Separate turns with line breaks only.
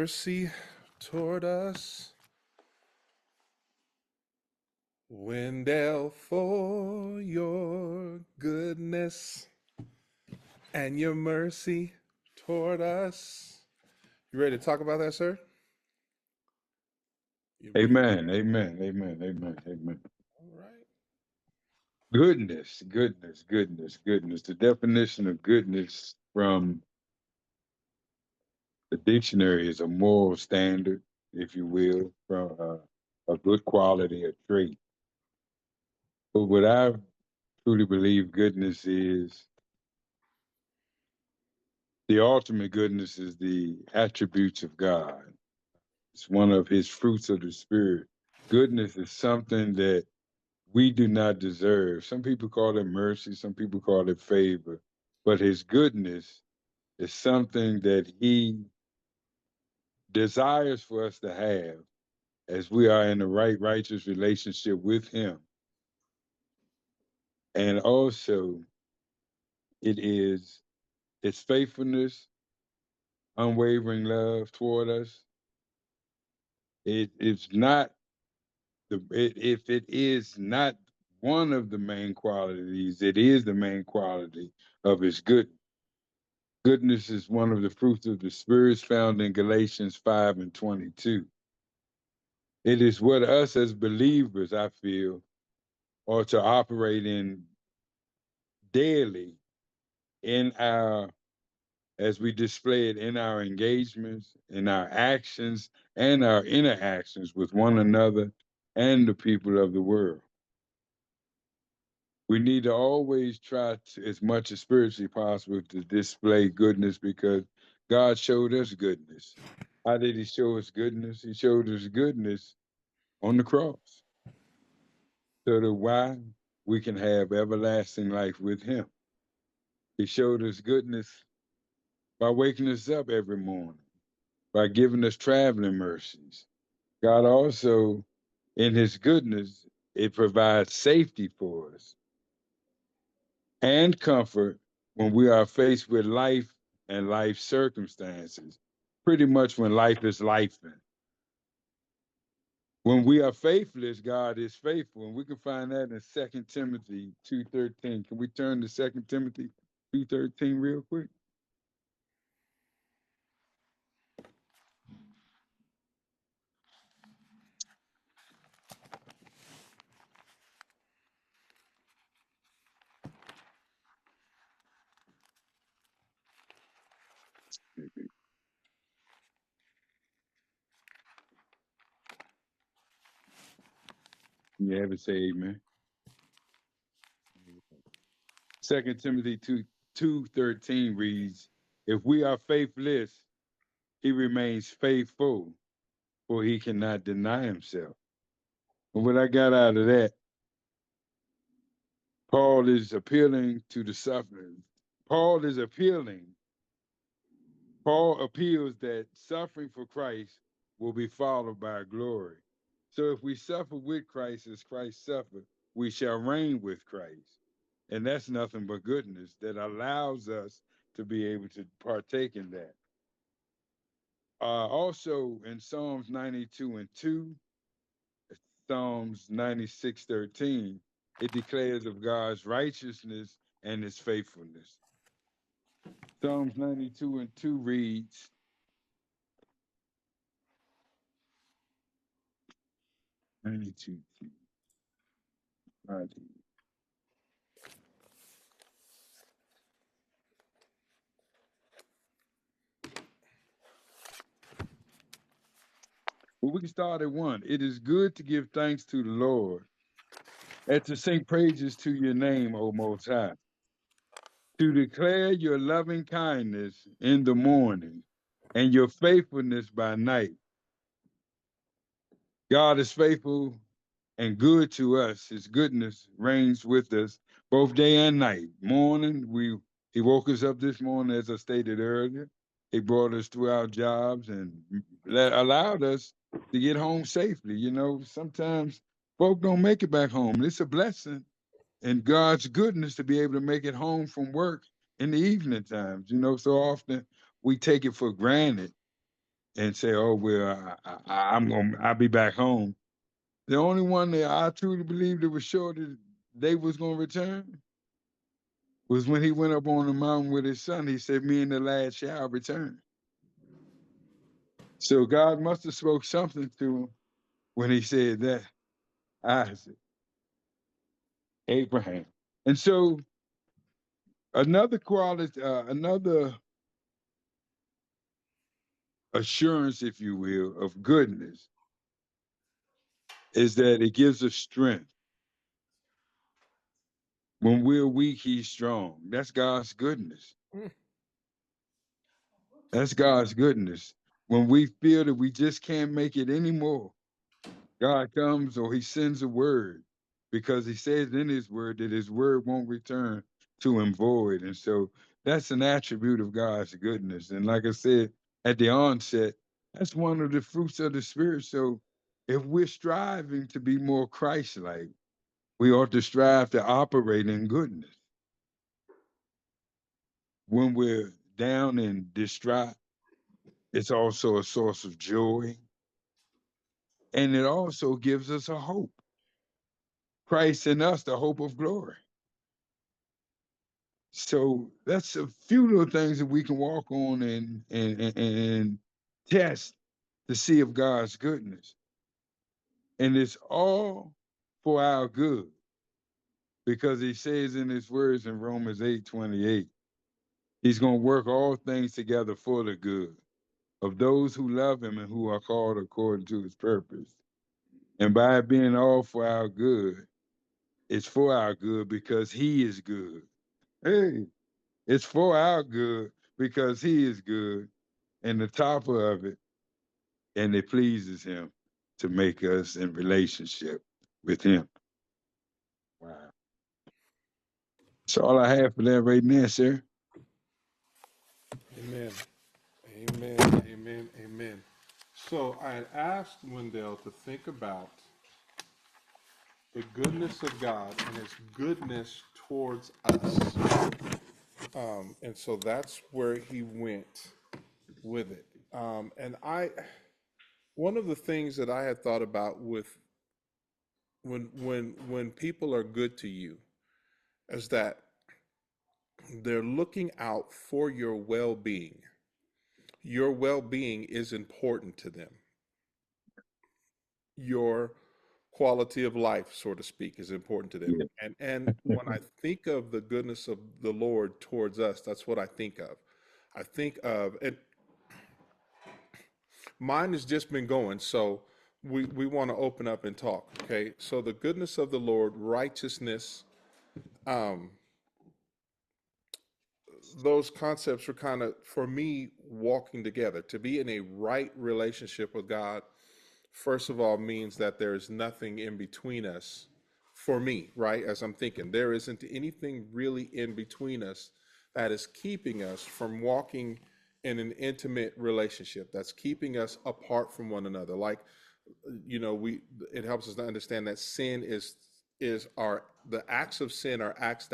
mercy toward us. Wendell, for your goodness and your mercy toward us. You ready to talk about that, sir? You
Amen. Amen. Amen. Amen. Amen.
all right?
Goodness, goodness, goodness, goodness. The definition of goodness from the dictionary is a moral standard, if you will, from a good quality, a trait. But what I truly believe goodness is, the ultimate goodness is the attributes of God. It's one of his fruits of the spirit. Goodness is something that we do not deserve. Some people call it mercy, some people call it favor, but his goodness is something that he desires for us to have as we are in the right, righteous relationship with him. And also, it is his faithfulness, unwavering love toward us. It's not if it is not one of the main qualities, it is the main quality of his goodness. Goodness is one of the fruits of the spirits found in Galatians 5 and 22. It is what us as believers, I feel, are to operate in daily in our, as we display it in our engagements, in our actions, and our interactions with one another and the people of the world. We need to always try to, as much as spiritually possible, to display goodness because God showed us goodness. How did he show us goodness? He showed us goodness on the cross. So that why we can have everlasting life with him. He showed us goodness by waking us up every morning, by giving us traveling mercies. God also, in his goodness, it provides safety for us and comfort when we are faced with life and life circumstances. Pretty much when life is life. When we are faithless, God is faithful. And we can find that in 2 Timothy 2:13. Can we turn to 2 Timothy 2:13 real quick? You ever say amen? 2 Timothy 2:13 reads, if we are faithless, he remains faithful, for he cannot deny himself. And what I got out of that, Paul is appealing to the suffering. Paul is appealing. Paul appeals that suffering for Christ will be followed by glory. So if we suffer with Christ as Christ suffered, we shall reign with Christ. And that's nothing but goodness that allows us to be able to partake in that. Also in Psalms 92 and 2, Psalms 96:13, it declares of God's righteousness and his faithfulness. Psalms 92 and 2 reads, 92, well, we can start at one. It is good to give thanks to the Lord and to sing praises to your name, O Most High, to declare your loving kindness in the morning and your faithfulness by night. God is faithful and good to us. His goodness reigns with us both day and night. Morning, he woke us up this morning, as I stated earlier. He brought us through our jobs and allowed us to get home safely. You know, sometimes folk don't make it back home. It's a blessing and God's goodness to be able to make it home from work in the evening times. You know, so often we take it for granted and say, "Oh well, I'll be back home." The only one that I truly believed that was sure that they was gonna return was when he went up on the mountain with his son. He said, "Me and the lad shall return." So God must have spoke something to him when he said that. Isaac, Abraham, and so another quality, another assurance, if you will, of goodness is that it gives us strength. When we're weak, he's strong. That's God's goodness.
Mm.
That's God's goodness. When we feel that we just can't make it anymore, God comes or he sends a word because he says in his word that his word won't return to him void. And so that's an attribute of God's goodness. And like I said at the onset, that's one of the fruits of the spirit. So if we're striving to be more Christ-like, we ought to strive to operate in goodness. When we're down and distraught, it's also a source of joy. And it also gives us a hope. Christ in us, the hope of glory. So that's a few little things that we can walk on and test to see of God's goodness. And it's all for our good because he says in his words in Romans 8:28, he's going to work all things together for the good of those who love him and who are called according to his purpose. And by it being all for our good, it's for our good because he is good. Hey, it's for our good because he is good. And the top of it, and it pleases him to make us in relationship with him. Wow. That's all I have for that right now, sir.
Amen. Amen. Amen. Amen. So I had asked Wendell to think about the goodness of God and his goodness towards us. And so that's where he went with it. One of the things that I had thought about with when people are good to you is that they're looking out for your well-being. Your well-being is important to them. Your quality of life, so to speak, is important to them.
Yeah.
And when I think of the goodness of the Lord towards us, that's what I think of. I think of, and mine has just been going, so we want to open up and talk. Okay, so the goodness of the Lord, righteousness, um, those concepts are kind of for me walking together. To be in a right relationship with God, first of all, means that there is nothing in between us. For me, right, as I'm thinking, there isn't anything really in between us that is keeping us from walking in an intimate relationship, that's keeping us apart from one another. Like, we it helps us to understand that sin is our the acts of sin are acts that